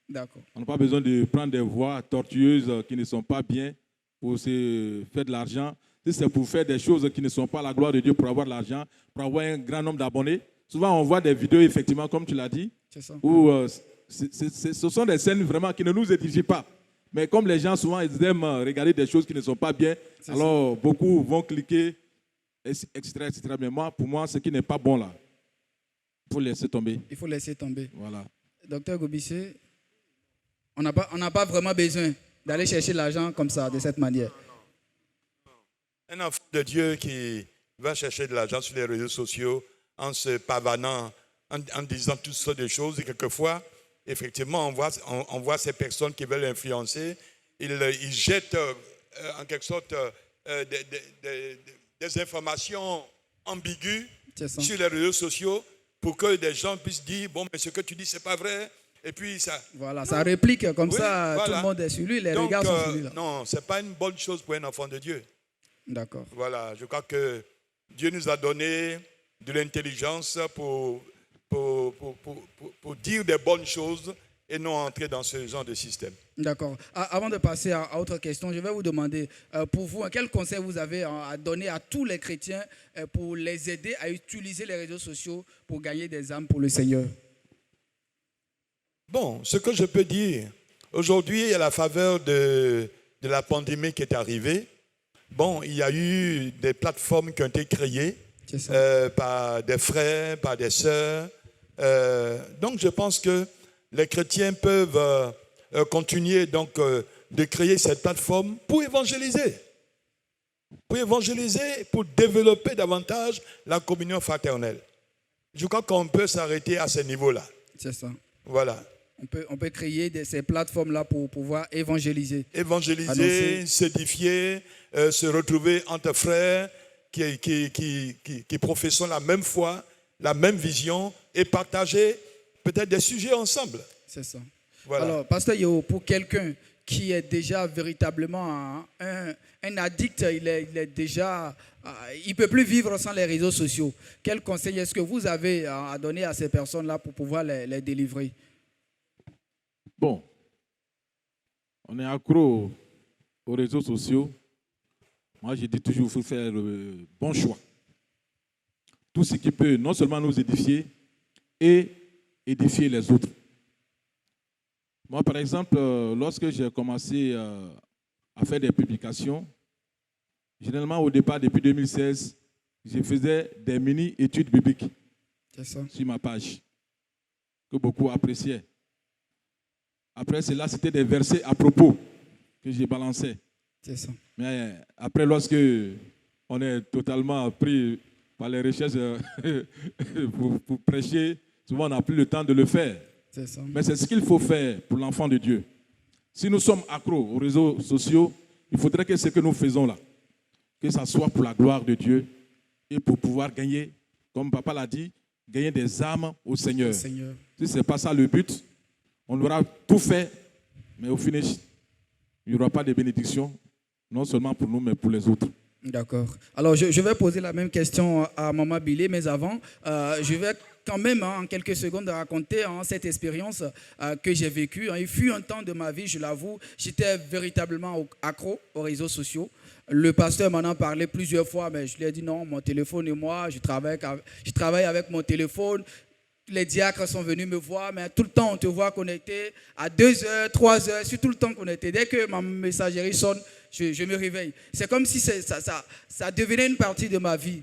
D'accord. On n'a pas besoin de prendre des voies tortueuses qui ne sont pas bien pour se faire de l'argent. Si c'est pour faire des choses qui ne sont pas la gloire de Dieu, pour avoir de l'argent, pour avoir un grand nombre d'abonnés. Souvent, on voit des vidéos, effectivement, comme tu l'as dit, où ce sont des scènes vraiment qui ne nous édificient pas. Mais comme les gens, souvent, ils aiment regarder des choses qui ne sont pas bien, alors beaucoup vont cliquer etc., etc. Mais moi, pour moi, ce qui n'est pas bon là, il faut laisser tomber. Il faut laisser tomber. Voilà. Docteur Gobissé, on n'a pas vraiment besoin d'aller chercher l'argent comme ça, de cette manière. Un enfant de Dieu qui va chercher de l'argent sur les réseaux sociaux en se pavanant, en disant toutes sortes de choses, et quelquefois, effectivement, on voit ces personnes qui veulent influencer, ils jettent en quelque sorte des informations ambiguës sur les réseaux sociaux pour que des gens puissent dire, bon, mais ce que tu dis, c'est pas vrai. Et puis ça. Voilà, ça réplique comme Oui, ça, voilà. tout le monde est sur lui, les Donc, regards sont sur lui. Là. Non, ce n'est pas une bonne chose pour un enfant de Dieu. D'accord. Voilà, je crois que Dieu nous a donné de l'intelligence pour dire des bonnes choses et non entrer dans ce genre de système. D'accord. Avant de passer à autre question, je vais vous demander, pour vous, quel conseil vous avez à donner à tous les chrétiens pour les aider à utiliser les réseaux sociaux pour gagner des âmes pour le Seigneur? Bon, ce que je peux dire, aujourd'hui, à la faveur de la pandémie qui est arrivée, bon, il y a eu des plateformes qui ont été créées par des frères, par des sœurs. Donc, je pense que les chrétiens peuvent continuer donc, de créer cette plateforme pour évangéliser. Pour développer davantage la communion fraternelle. Je crois qu'on peut s'arrêter à ce niveau-là. C'est ça. Voilà. On peut créer ces plateformes-là pour pouvoir évangéliser. Évangéliser, s'édifier, se retrouver entre frères qui professent la même foi, la même vision et partager peut-être des sujets ensemble. C'est ça. Voilà. Alors, Pasteur Yo, pour quelqu'un qui est déjà véritablement un addict, il ne peut plus vivre sans les réseaux sociaux. Quel conseil est-ce que vous avez à donner à ces personnes-là pour pouvoir les délivrer? Bon, on est accro aux réseaux sociaux. Moi, je dis toujours qu'il faut faire le bon choix. Tout ce qui peut non seulement nous édifier et édifier les autres. Moi, par exemple, lorsque j'ai commencé à faire des publications, généralement au départ, depuis 2016, je faisais des mini-études bibliques sur ma page, que beaucoup appréciaient. Après cela, c'était des versets à propos que j'ai balançais. C'est ça. Mais après, lorsque on est totalement pris par les recherches pour prêcher, souvent on n'a plus le temps de le faire. C'est ça. Mais c'est ce qu'il faut faire pour l'enfant de Dieu. Si nous sommes accros aux réseaux sociaux, il faudrait que ce que nous faisons là, que ça soit pour la gloire de Dieu et pour pouvoir gagner, comme papa l'a dit, gagner des âmes au Seigneur. Si ce n'est pas ça le but, on aura tout fait, mais au finish, il n'y aura pas de bénédiction, non seulement pour nous, mais pour les autres. D'accord. Alors, je vais poser la même question à Maman Billy, mais avant, je vais quand même, en quelques secondes, raconter cette expérience que j'ai vécue. Il fut un temps de ma vie, je l'avoue, j'étais véritablement accro aux réseaux sociaux. Le pasteur m'en a parlé plusieurs fois, mais je lui ai dit non, mon téléphone et moi, je travaille avec mon téléphone. Les diacres sont venus me voir, mais tout le temps, on te voit connecté à 2 heures, 3 heures, sur tout le temps connecté. Dès que ma messagerie sonne, je me réveille. C'est comme si ça devenait une partie de ma vie.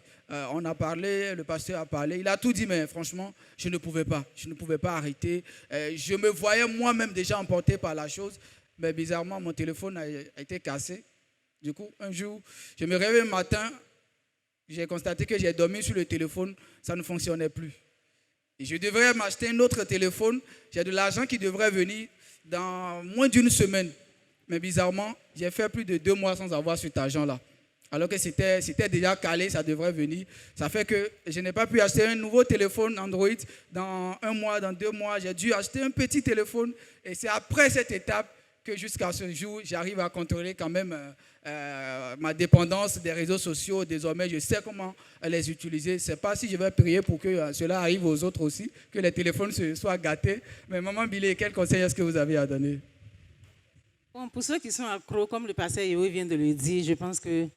On a parlé, le pasteur a parlé, il a tout dit, mais franchement, je ne pouvais pas arrêter. Je me voyais moi-même déjà emporté par la chose, mais bizarrement, mon téléphone a été cassé. Du coup, un jour, je me réveille le matin, j'ai constaté que j'ai dormi sur le téléphone, ça ne fonctionnait plus. Et je devrais m'acheter un autre téléphone. J'ai de l'argent qui devrait venir dans moins d'une semaine. Mais bizarrement, j'ai fait plus de 2 mois sans avoir cet argent-là. Alors que c'était déjà calé, ça devrait venir. Ça fait que je n'ai pas pu acheter un nouveau téléphone Android dans 1 mois, dans 2 mois. J'ai dû acheter un petit téléphone. Et c'est après cette étape que jusqu'à ce jour, j'arrive à contrôler quand même ma dépendance des réseaux sociaux. Désormais, je sais comment les utiliser. Ce n'est pas si je vais prier pour que cela arrive aux autres aussi, que les téléphones soient gâtés. Mais Maman Billy, quel conseil est-ce que vous avez à donner? Bon, pour ceux qui sont accros, comme le pasteur Yoé vient de le dire, je pense qu'il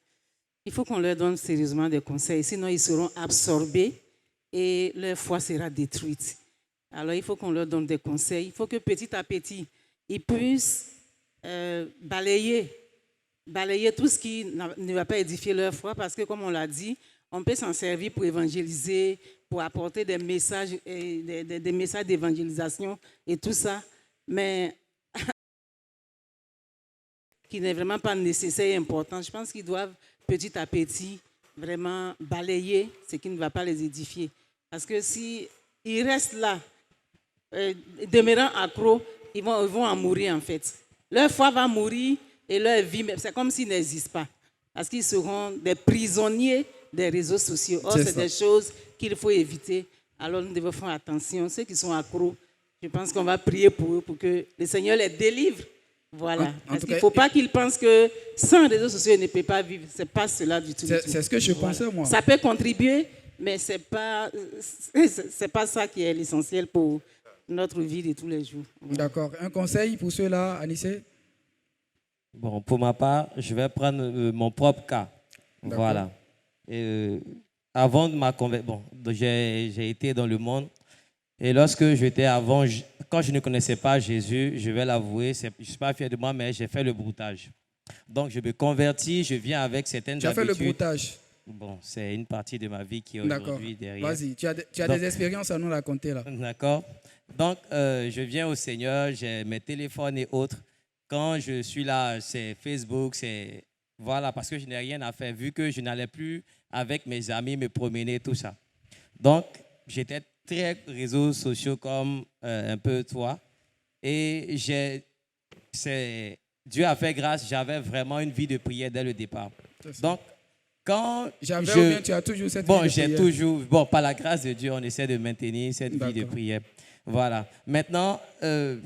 faut qu'on leur donne sérieusement des conseils. Sinon, ils seront absorbés et leur foi sera détruite. Alors, il faut qu'on leur donne des conseils. Il faut que petit à petit, ils puissent balayer tout ce qui ne va pas édifier leur foi, parce que comme on l'a dit, on peut s'en servir pour évangéliser, pour apporter des messages, des messages d'évangélisation et tout ça, mais qui n'est vraiment pas nécessaire et important. Je pense qu'ils doivent petit à petit vraiment balayer ce qui ne va pas les édifier. Parce que si ils restent là, demeurant accros, ils vont en mourir en fait. Leur foi va mourir et leur vie, c'est comme s'ils n'existent pas. Parce qu'ils seront des prisonniers des réseaux sociaux. Or, c'est des choses qu'il faut éviter. Alors, nous devons faire attention. Ceux qui sont accros, je pense qu'on va prier pour eux pour que le Seigneur les délivre. Voilà. Parce qu'il ne faut pas qu'ils pensent que sans réseaux sociaux, ils ne peuvent pas vivre. Ce n'est pas cela du tout. C'est ce que je pensais, moi. Ça peut contribuer, mais ce n'est pas ça qui est l'essentiel pour notre vie de tous les jours. D'accord. Un conseil pour ceux-là, Anissé? Bon, pour ma part, je vais prendre mon propre cas. Voilà. Avant de ma conversion, j'ai été dans le monde. Et lorsque j'étais avant, quand je ne connaissais pas Jésus, je vais l'avouer, je ne suis pas fier de moi, mais j'ai fait le broutage. Donc, je me convertis, je viens avec certaines habitudes. Tu as fait le broutage? Bon, c'est une partie de ma vie qui est aujourd'hui derrière. Vas-y, tu as des expériences à nous raconter là. D'accord. Donc, je viens au Seigneur, j'ai mes téléphones et autres. Quand je suis là, c'est Facebook, c'est... Voilà, parce que je n'ai rien à faire, vu que je n'allais plus avec mes amis me promener, tout ça. Donc, j'étais très réseaux sociaux comme un peu toi. Et Dieu a fait grâce, j'avais vraiment une vie de prière dès le départ. Donc, quand j'avais ou bien tu as toujours cette vie de prière? J'ai toujours, par la grâce de Dieu, on essaie de maintenir cette vie de prière. Voilà. Maintenant,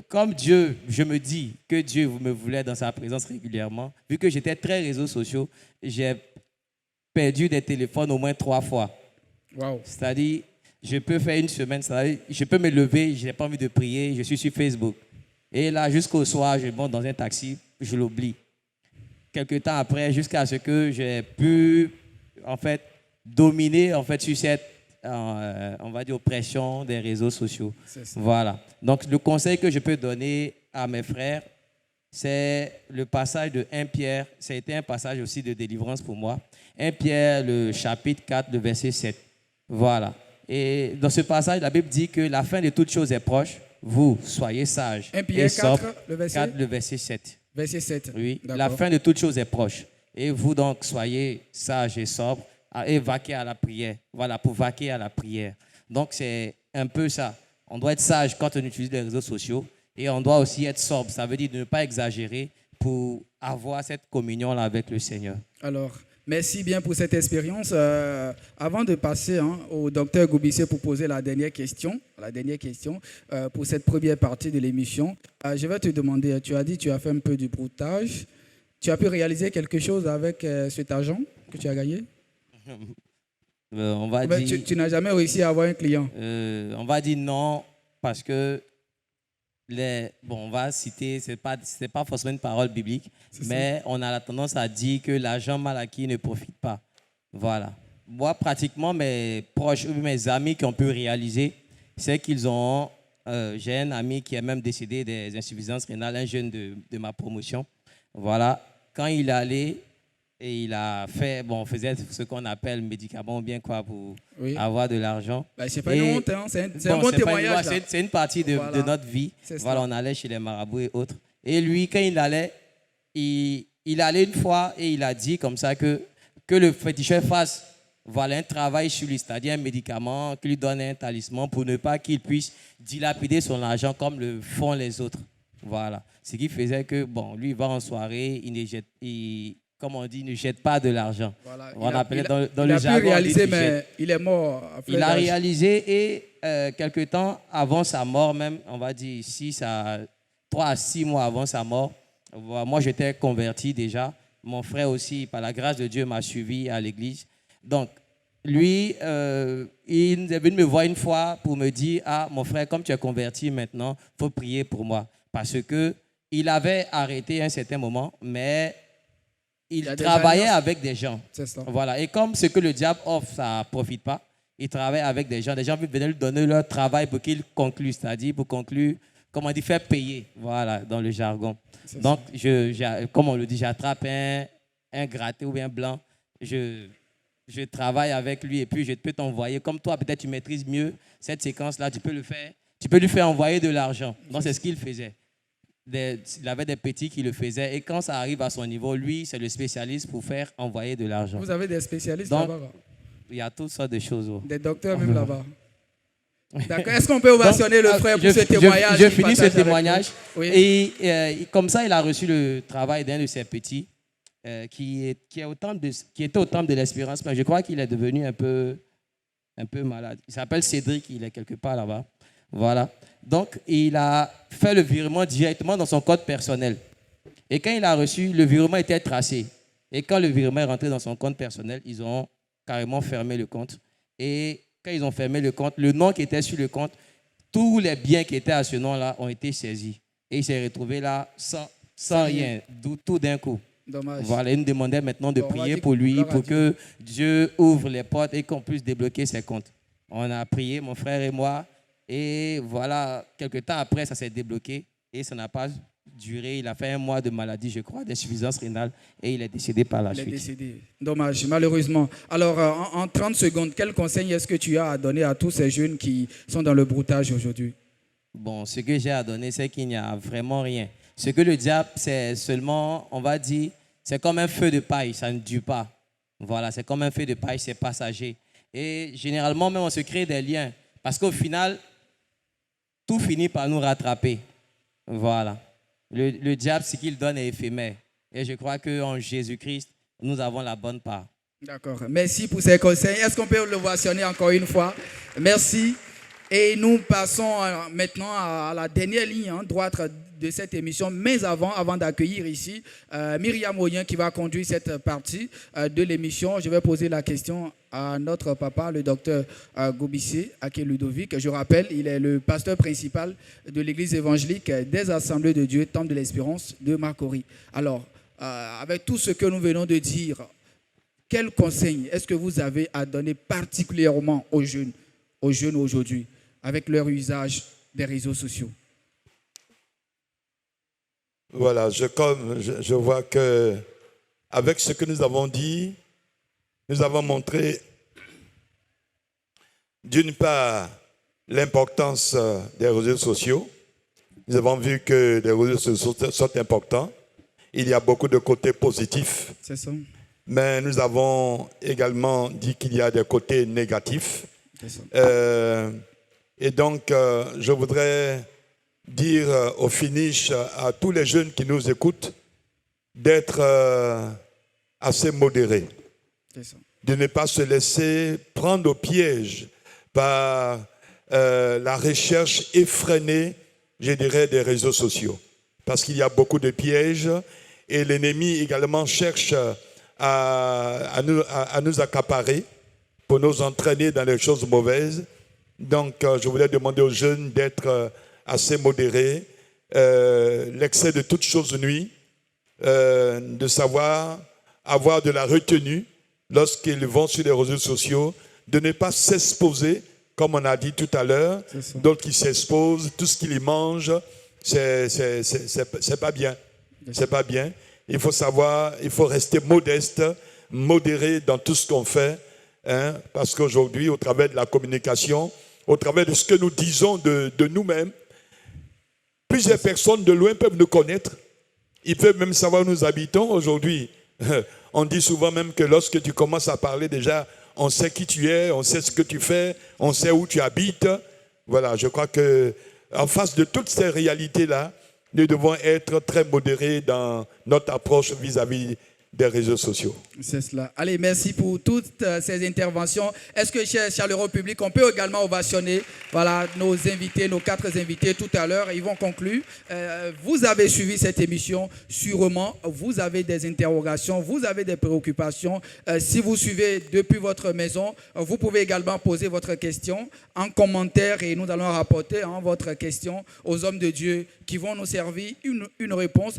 comme Dieu, je me dis que Dieu me voulait dans sa présence régulièrement, vu que j'étais très réseaux sociaux, j'ai perdu des téléphones au moins 3 fois. Wow. C'est-à-dire, je peux faire une semaine, je peux me lever, je n'ai pas envie de prier, je suis sur Facebook. Et là, jusqu'au soir, je monte dans un taxi, je l'oublie. Quelque temps après, jusqu'à ce que j'ai pu, en fait, dominer, en fait, sur cette, on va dire, oppression des réseaux sociaux. Voilà. Donc, le conseil que je peux donner à mes frères, c'est le passage de 1 Pierre. Ça a été un passage aussi de délivrance pour moi. 1 Pierre, le chapitre 4, le verset 7. Voilà. Et dans ce passage, la Bible dit que la fin de toutes choses est proche. Vous, soyez sages. 1 Pierre 4, le verset 4, le verset 7. Verset 7. Oui, la fin de toutes choses est proche. Et vous donc, soyez sages et sobres et vaquez à la prière. Voilà, pour vaquer à la prière. Donc, c'est un peu ça. On doit être sage quand on utilise les réseaux sociaux et on doit aussi être sobre. Ça veut dire de ne pas exagérer pour avoir cette communion-là avec le Seigneur. Alors, merci bien pour cette expérience. Avant de passer au docteur Goubissé pour poser la dernière question pour cette première partie de l'émission, je vais te demander, tu as dit que tu as fait un peu du broutage. Tu as pu réaliser quelque chose avec cet argent que tu as gagné? On va dire, tu n'as jamais réussi à avoir un client? On va dire non, parce que on va citer, ce n'est pas forcément une parole biblique, mais on a la tendance à dire que l'argent mal acquis ne profite pas. Voilà. Moi, pratiquement, mes proches, mes amis qui ont pu réaliser, c'est qu'ils ont... j'ai un ami qui est même décédé des insuffisances rénales, un jeune de ma promotion. Voilà. Quand il allait et il a fait... Bon, on faisait ce qu'on appelle médicaments ou bien quoi pour avoir de l'argent. C'est pas une honte, hein? C'est un bon témoignage. C'est une partie de notre vie. Voilà, on allait chez les marabouts et autres. Et lui, quand il allait, il allait une fois et il a dit comme ça que le féticheur fasse un travail sur lui, c'est-à-dire un médicament, qui lui donne un talisman pour ne pas qu'il puisse dilapider son argent comme le font les autres. Voilà. Ce qui faisait que, lui, il va en soirée, il ne jette pas de l'argent. Voilà. On appelait dans le jargon. Il a pu réaliser, mais il est mort. Il a réalisé et quelque temps avant sa mort, même, on va dire 3 à 6 mois avant sa mort, moi j'étais converti déjà. Mon frère aussi, par la grâce de Dieu, m'a suivi à l'église. Donc, lui, il est venu me voir une fois pour me dire « Ah, mon frère, comme tu es converti maintenant, il faut prier pour moi. » Parce qu'il avait arrêté à un certain moment, mais il travaillait avec des gens. Voilà. Et comme ce que le diable offre, ça ne profite pas, il travaille avec des gens. Des gens venaient lui donner leur travail pour qu'il conclue, c'est-à-dire pour conclure, comment on dit, faire payer, voilà, dans le jargon. Donc, comme on le dit, j'attrape un gratté ou un blanc, je je travaille avec lui et puis je peux t'envoyer. Comme toi, peut-être tu maîtrises mieux cette séquence-là, tu peux le faire. Tu peux lui faire envoyer de l'argent. Donc, c'est ce qu'il faisait. Il avait des petits qui le faisaient. Et quand ça arrive à son niveau, lui, c'est le spécialiste pour faire envoyer de l'argent. Vous avez des spécialistes Donc, là-bas? il y a toutes sortes de choses. Des docteurs même là-bas. D'accord. Est-ce qu'on peut ovationner le frère pour ce témoignage? Je finis ce témoignage. Oui. Et comme ça, il a reçu le travail d'un de ses petits qui était au temple de l'Espérance. Mais je crois qu'il est devenu un peu malade. Il s'appelle Cédric, il est quelque part là-bas. Voilà. Donc, il a fait le virement directement dans son compte personnel. Et quand il a reçu, le virement était tracé. Et quand le virement est rentré dans son compte personnel, ils ont carrément fermé le compte. Et quand ils ont fermé le compte, le nom qui était sur le compte, tous les biens qui étaient à ce nom-là ont été saisis. Et il s'est retrouvé là sans rien, tout d'un coup. Dommage. Voilà, il nous demandait maintenant de prier pour lui, pour que Dieu ouvre les portes et qu'on puisse débloquer ses comptes. On a prié, mon frère et moi, et voilà, quelques temps après, ça s'est débloqué et ça n'a pas duré. Il a fait 1 mois de maladie, je crois, d'insuffisance rénale, et il est décédé par la suite. Il est décédé. Dommage, malheureusement. Alors, en 30 secondes, quel conseil est-ce que tu as à donner à tous ces jeunes qui sont dans le broutage aujourd'hui? Bon, ce que j'ai à donner, c'est qu'il n'y a vraiment rien. Ce que le diable, c'est seulement, on va dire, c'est comme un feu de paille, ça ne dure pas. Voilà, c'est comme un feu de paille, c'est passager. Et généralement, même on se crée des liens. Parce qu'au final, tout finit par nous rattraper. Voilà. Le diable, ce qu'il donne est éphémère. Et je crois qu'en Jésus-Christ, nous avons la bonne part. D'accord. Merci pour ces conseils. Est-ce qu'on peut le ovationner encore une fois? Merci. Et nous passons maintenant à la dernière ligne droite de cette émission. Mais avant d'accueillir ici Myriam Oyen qui va conduire cette partie de l'émission, je vais poser la question à notre papa, le docteur Gobissé Ake Ludovic. Je rappelle, il est le pasteur principal de l'église évangélique des Assemblées de Dieu, Temple de l'Espérance de Marcory. Alors, avec tout ce que nous venons de dire, quel conseil est-ce que vous avez à donner particulièrement aux jeunes aujourd'hui, avec leur usage des réseaux sociaux? Voilà, je vois que avec ce que nous avons dit, nous avons montré d'une part l'importance des réseaux sociaux. Nous avons vu que les réseaux sociaux sont importants. Il y a beaucoup de côtés positifs. C'est ça. Mais nous avons également dit qu'il y a des côtés négatifs. C'est ça. Et donc, je voudrais dire au finish à tous les jeunes qui nous écoutent d'être assez modérés, de ne pas se laisser prendre au piège par la recherche effrénée, je dirais, des réseaux sociaux. Parce qu'il y a beaucoup de pièges et l'ennemi également cherche à nous accaparer pour nous entraîner dans les choses mauvaises. Donc, je voulais demander aux jeunes d'être assez modérés. L'excès de toute chose nuit, de savoir avoir de la retenue lorsqu'ils vont sur les réseaux sociaux, de ne pas s'exposer, comme on a dit tout à l'heure. D'autres qui s'exposent, tout ce qu'ils mangent, c'est pas bien. C'est pas bien. Il faut savoir, il faut rester modeste, modéré dans tout ce qu'on fait, hein, parce qu'aujourd'hui, au travers de la communication, au travers de ce que nous disons de nous-mêmes, plusieurs personnes de loin peuvent nous connaître. Ils peuvent même savoir où nous habitons aujourd'hui. On dit souvent même que lorsque tu commences à parler déjà, on sait qui tu es, on sait ce que tu fais, on sait où tu habites. Voilà, je crois que en face de toutes ces réalités-là, nous devons être très modérés dans notre approche vis-à-vis des réseaux sociaux. C'est cela. Allez, merci pour toutes ces interventions. Est-ce que, cher chaleureux public, on peut également ovationner nos invités, nos 4 invités tout à l'heure. Ils vont conclure. Vous avez suivi cette émission. Sûrement, vous avez des interrogations, vous avez des préoccupations. Si vous suivez depuis votre maison, vous pouvez également poser votre question en commentaire et nous allons rapporter votre question aux hommes de Dieu qui vont nous servir une réponse